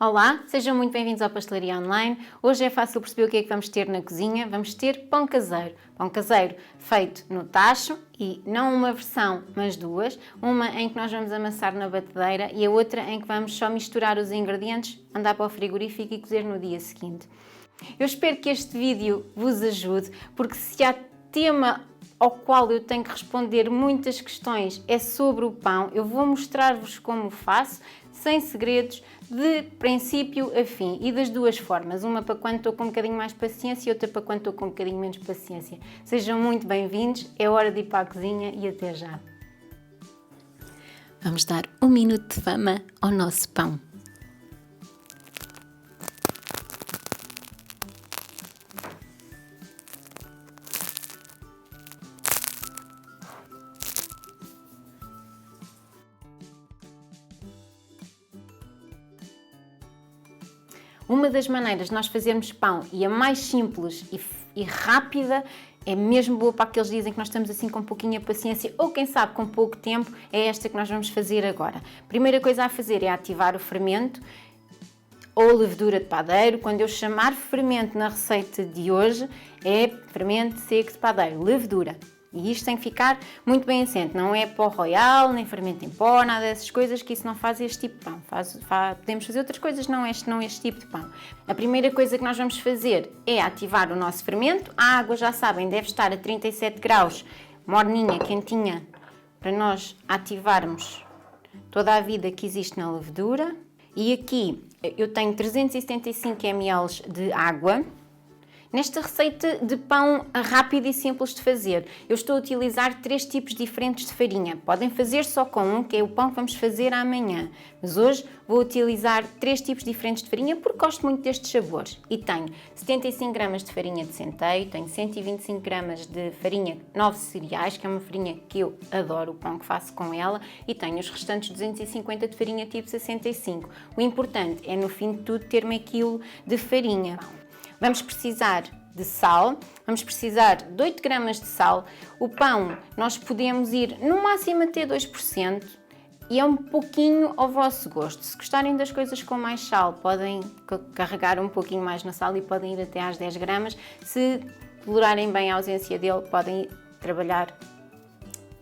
Olá, sejam muito bem-vindos ao Pastelaria Online. Hoje é fácil perceber o que é que vamos ter na cozinha. Vamos ter pão caseiro. Pão caseiro feito no tacho e não uma versão, mas duas. Uma em que nós vamos amassar na batedeira e a outra em que vamos só misturar os ingredientes, mandar para o frigorífico e cozer no dia seguinte. Eu espero que este vídeo vos ajude, porque se há tema ao qual eu tenho que responder muitas questões é sobre o pão, eu vou mostrar-vos como faço, sem segredos, de princípio a fim e das duas formas, uma para quando estou com um bocadinho mais paciência e outra para quando estou com um bocadinho menos paciência. Sejam muito bem-vindos, é hora de ir para a cozinha e até já. Vamos dar um minuto de fama ao nosso pão. Uma das maneiras de nós fazermos pão e a mais simples e rápida, é mesmo boa para aqueles dias em que nós estamos assim com pouquinha paciência ou quem sabe com pouco tempo, é esta que nós vamos fazer agora. Primeira coisa a fazer é ativar o fermento ou levedura de padeiro. Quando eu chamar fermento na receita de hoje, é fermento seco de padeiro, levedura. E isto tem que ficar muito bem assente, não é pó royal, nem fermento em pó, nada dessas coisas, que isso não faz este tipo de pão. Podemos fazer outras coisas, não este tipo de pão. A primeira coisa que nós vamos fazer é ativar o nosso fermento. A água, já sabem, deve estar a 37 graus, morninha, quentinha, para nós ativarmos toda a vida que existe na levedura. E aqui eu tenho 375 ml de água. Nesta receita de pão rápido e simples de fazer, eu estou a utilizar 3 tipos diferentes de farinha. Podem fazer só com um, que é o pão que vamos fazer amanhã. Mas hoje vou utilizar 3 tipos diferentes de farinha porque gosto muito destes sabores. E tenho 75 gramas de farinha de centeio, tenho 125 gramas de farinha 9 cereais, que é uma farinha que eu adoro, o pão que faço com ela, e tenho os restantes 250 de farinha tipo 65. O importante é, no fim de tudo, ter meio quilo de farinha. Vamos precisar de sal, vamos precisar de 8 gramas de sal. O pão nós podemos ir no máximo até 2% e é um pouquinho ao vosso gosto. Se gostarem das coisas com mais sal, podem carregar um pouquinho mais na sal e podem ir até às 10 gramas. Se tolerarem bem a ausência dele, podem trabalhar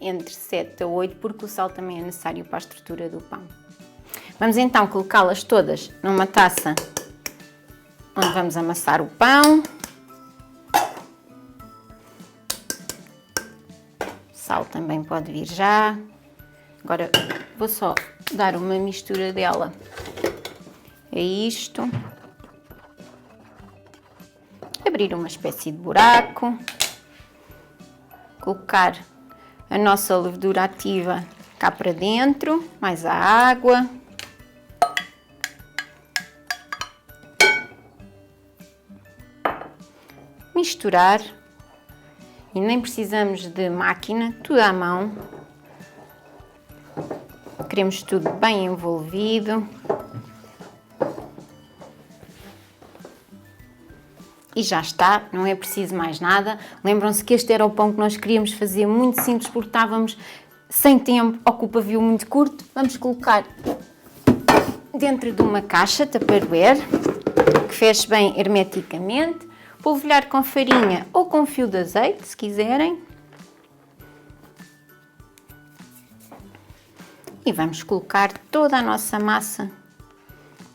entre 7 a 8, porque o sal também é necessário para a estrutura do pão. Vamos então colocá-las todas numa taça onde vamos amassar o pão. Sal também pode vir já. Agora vou só dar uma mistura dela a isto. Abrir uma espécie de buraco. Colocar a nossa levedura ativa cá para dentro, mais a água. Misturar, e nem precisamos de máquina, tudo à mão. Queremos tudo bem envolvido. E já está, não é preciso mais nada. Lembram-se que este era o pão que nós queríamos fazer, muito simples, porque estávamos sem tempo, ocupa viu muito curto. Vamos colocar dentro de uma caixa Tupperware, que feche bem hermeticamente. Polvilhar com farinha ou com fio de azeite, se quiserem. E vamos colocar toda a nossa massa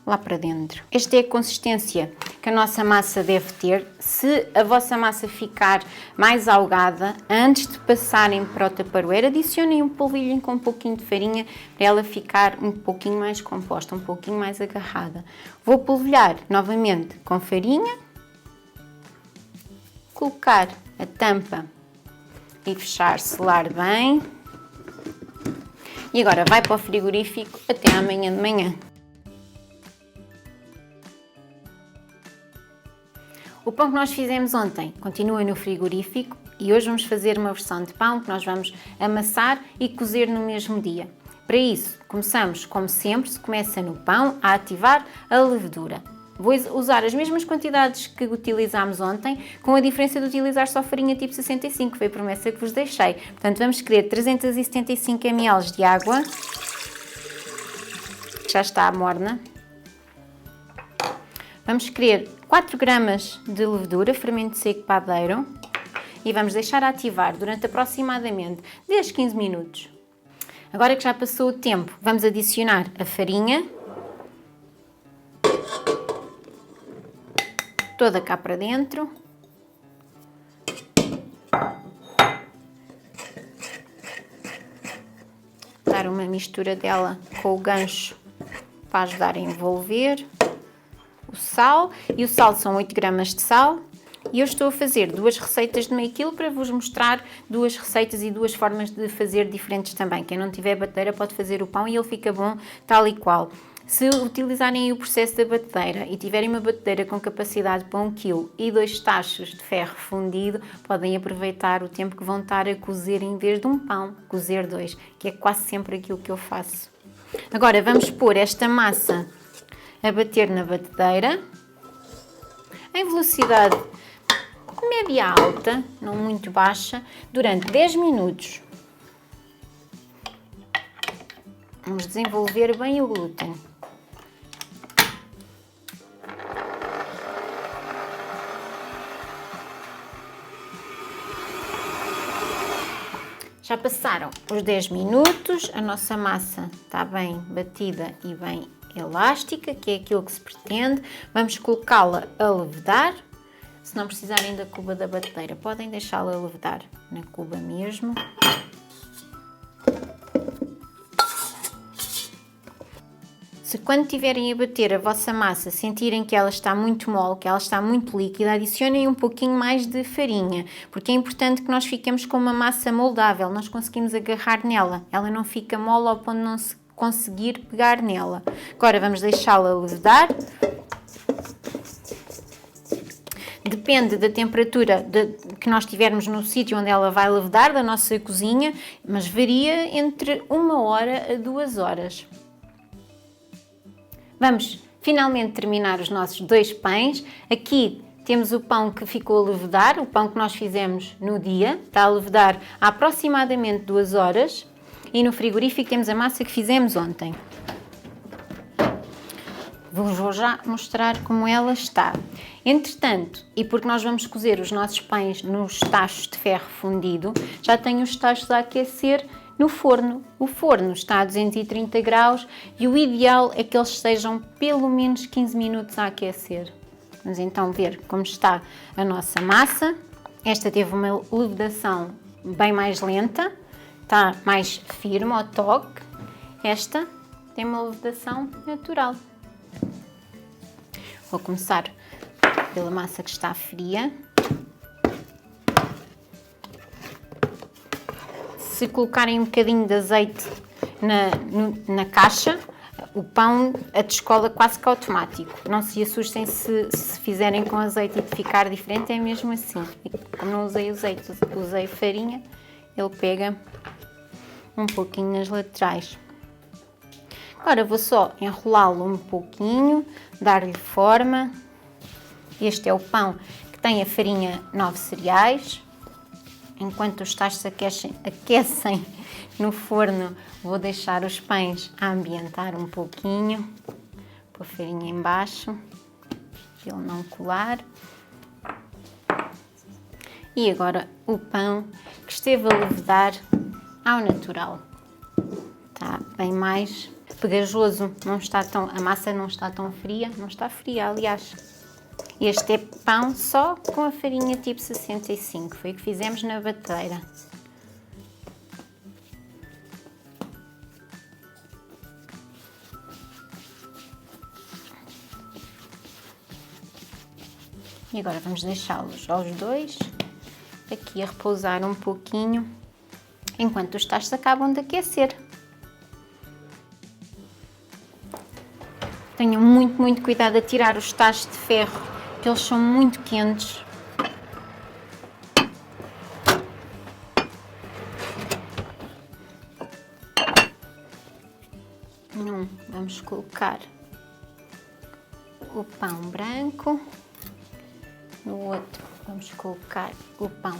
lá para dentro. Esta é a consistência que a nossa massa deve ter. Se a vossa massa ficar mais algada, antes de passarem para o Tupperware, adicionem um polvilho com um pouquinho de farinha para ela ficar um pouquinho mais composta, um pouquinho mais agarrada. Vou polvilhar novamente com farinha. Colocar a tampa e fechar, selar bem. E agora vai para o frigorífico até amanhã de manhã. O pão que nós fizemos ontem continua no frigorífico e hoje vamos fazer uma versão de pão que nós vamos amassar e cozer no mesmo dia. Para isso, começamos, como sempre, se começa no pão, a ativar a levedura. Vou usar as mesmas quantidades que utilizámos ontem, com a diferença de utilizar só farinha tipo 65, que foi a promessa que vos deixei. Portanto, vamos querer 375 ml de água, que já está morna. Vamos querer 4 gramas de levedura, fermento seco padeiro, e vamos deixar ativar durante aproximadamente 10 a 15 minutos. Agora que já passou o tempo, vamos adicionar a farinha, toda cá para dentro. Dar uma mistura dela com o gancho para ajudar a envolver. O sal, e o sal são 8 gramas de sal, e eu estou a fazer 2 receitas de meio quilo para vos mostrar 2 receitas e 2 formas de fazer diferentes também. Quem não tiver batedeira pode fazer o pão e ele fica bom tal e qual. Se utilizarem o processo da batedeira e tiverem uma batedeira com capacidade para 1 kg e 2 tachos de ferro fundido, podem aproveitar o tempo que vão estar a cozer em vez de um pão, cozer 2, que é quase sempre aquilo que eu faço. Agora vamos pôr esta massa a bater na batedeira em velocidade média alta, não muito baixa, durante 10 minutos. Vamos desenvolver bem o glúten. Já passaram os 10 minutos, a nossa massa está bem batida e bem elástica, que é aquilo que se pretende. Vamos colocá-la a levedar. Se não precisarem da cuba da batedeira, podem deixá-la a levedar na cuba mesmo. Se quando estiverem a bater a vossa massa sentirem que ela está muito mole, que ela está muito líquida, adicionem um pouquinho mais de farinha, porque é importante que nós fiquemos com uma massa moldável, nós conseguimos agarrar nela, ela não fica mole ao ponto de não se conseguir pegar nela. Agora vamos deixá-la levedar. Depende da temperatura que nós tivermos no sítio onde ela vai levedar, da nossa cozinha, mas varia entre 1 hora a 2 horas. Vamos finalmente terminar os nossos 2 pães. Aqui temos o pão que ficou a levedar, o pão que nós fizemos no dia, está a levedar há aproximadamente 2 horas. E no frigorífico temos a massa que fizemos ontem. Vou já mostrar como ela está. Entretanto, e porque nós vamos cozer os nossos pães nos tachos de ferro fundido, já tenho os tachos a aquecer no forno. O forno está a 230 graus e o ideal é que eles sejam pelo menos 15 minutos a aquecer. Vamos então ver como está a nossa massa. Esta teve uma levedação bem mais lenta, está mais firme ao toque. Esta tem uma levedação natural. Vou começar pela massa que está fria. Se colocarem um bocadinho de azeite na caixa, o pão a descola quase que automático. Não se assustem se fizerem com azeite e de ficar diferente, é mesmo assim. Como não usei azeite, usei farinha, ele pega um pouquinho nas laterais. Agora vou só enrolá-lo um pouquinho, dar-lhe forma. Este é o pão que tem a farinha 9 cereais. Enquanto os tachos aquecem no forno, vou deixar os pães a ambientar um pouquinho. Pôr a farinha em baixo, para ele não colar. E agora o pão que esteve a levedar ao natural. Está bem mais pegajoso, a massa não está tão fria, não está fria, aliás. Este é pão só com a farinha tipo 65, foi o que fizemos na batedeira. E agora vamos deixá-los aos 2 aqui a repousar um pouquinho, enquanto os tachos acabam de aquecer. Tenham muito cuidado a tirar os tachos de ferro, que eles são muito quentes. Num vamos colocar o pão branco, no outro vamos colocar o pão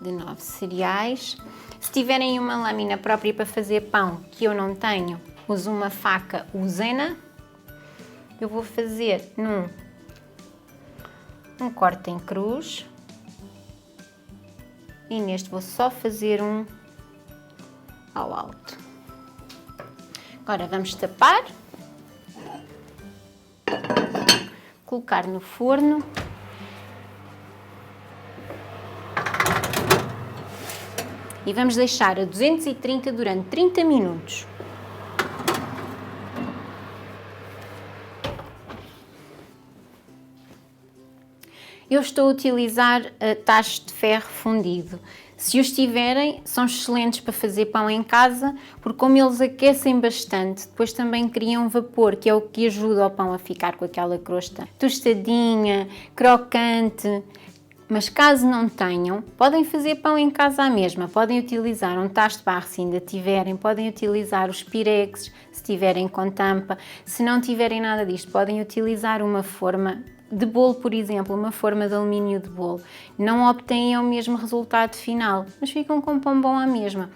de 9 cereais. Se tiverem uma lâmina própria para fazer pão, que eu não tenho, uso uma faca, usem-na. eu vou fazer um corte em cruz e neste vou só fazer um ao alto. Agora vamos tapar, colocar no forno e vamos deixar a 230 durante 30 minutos. Eu estou a utilizar tachos de ferro fundido. Se os tiverem, são excelentes para fazer pão em casa, porque como eles aquecem bastante, depois também criam vapor, que é o que ajuda o pão a ficar com aquela crosta tostadinha, crocante. Mas caso não tenham, podem fazer pão em casa à mesma. Podem utilizar um tacho de barro se ainda tiverem, podem utilizar os pirexes se tiverem com tampa. Se não tiverem nada disto, podem utilizar uma forma de bolo, por exemplo, uma forma de alumínio de bolo. Não obtêm o mesmo resultado final, mas ficam com pão bom à mesma.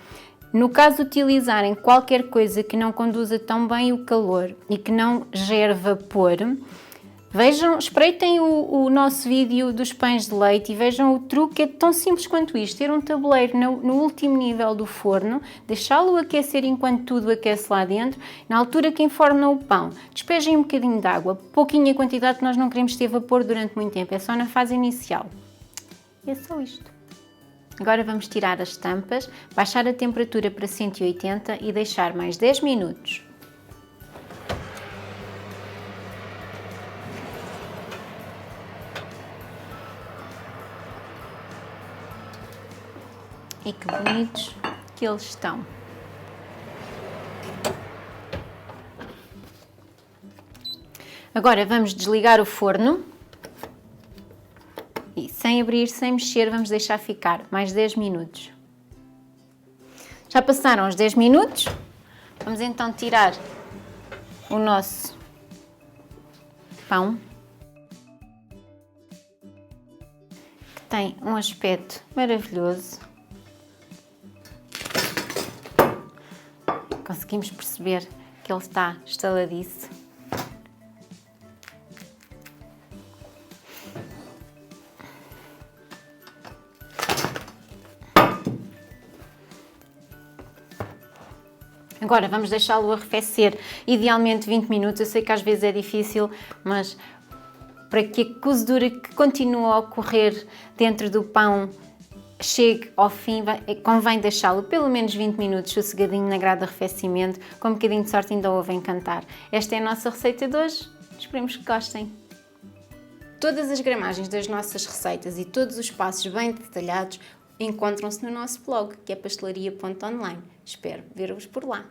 No caso de utilizarem qualquer coisa que não conduza tão bem o calor e que não gere vapor, vejam, espreitem o nosso vídeo dos pães de leite e vejam o truque, é tão simples quanto isto, ter um tabuleiro no último nível do forno, deixá-lo aquecer enquanto tudo aquece lá dentro, na altura que enfornam o pão, despejem um bocadinho de água, pouquinha quantidade, nós não queremos ter vapor durante muito tempo, é só na fase inicial. E é só isto. Agora vamos tirar as tampas, baixar a temperatura para 180 e deixar mais 10 minutos. E que bonitos que eles estão. Agora vamos desligar o forno e sem abrir, sem mexer, vamos deixar ficar mais 10 minutos. Já passaram os 10 minutos, vamos então tirar o nosso pão, que tem um aspecto maravilhoso. Conseguimos perceber que ele está estaladiço. Agora vamos deixá-lo arrefecer, idealmente 20 minutos. Eu sei que às vezes é difícil, mas para que a cozedura que continua a ocorrer dentro do pão chegue ao fim, convém deixá-lo pelo menos 20 minutos sossegadinho na grade de arrefecimento, com um bocadinho de sorte ainda ouvem cantar. Esta é a nossa receita de hoje, esperemos que gostem. Todas as gramagens das nossas receitas e todos os passos bem detalhados encontram-se no nosso blog, que é pastelaria.online. Espero ver-vos por lá.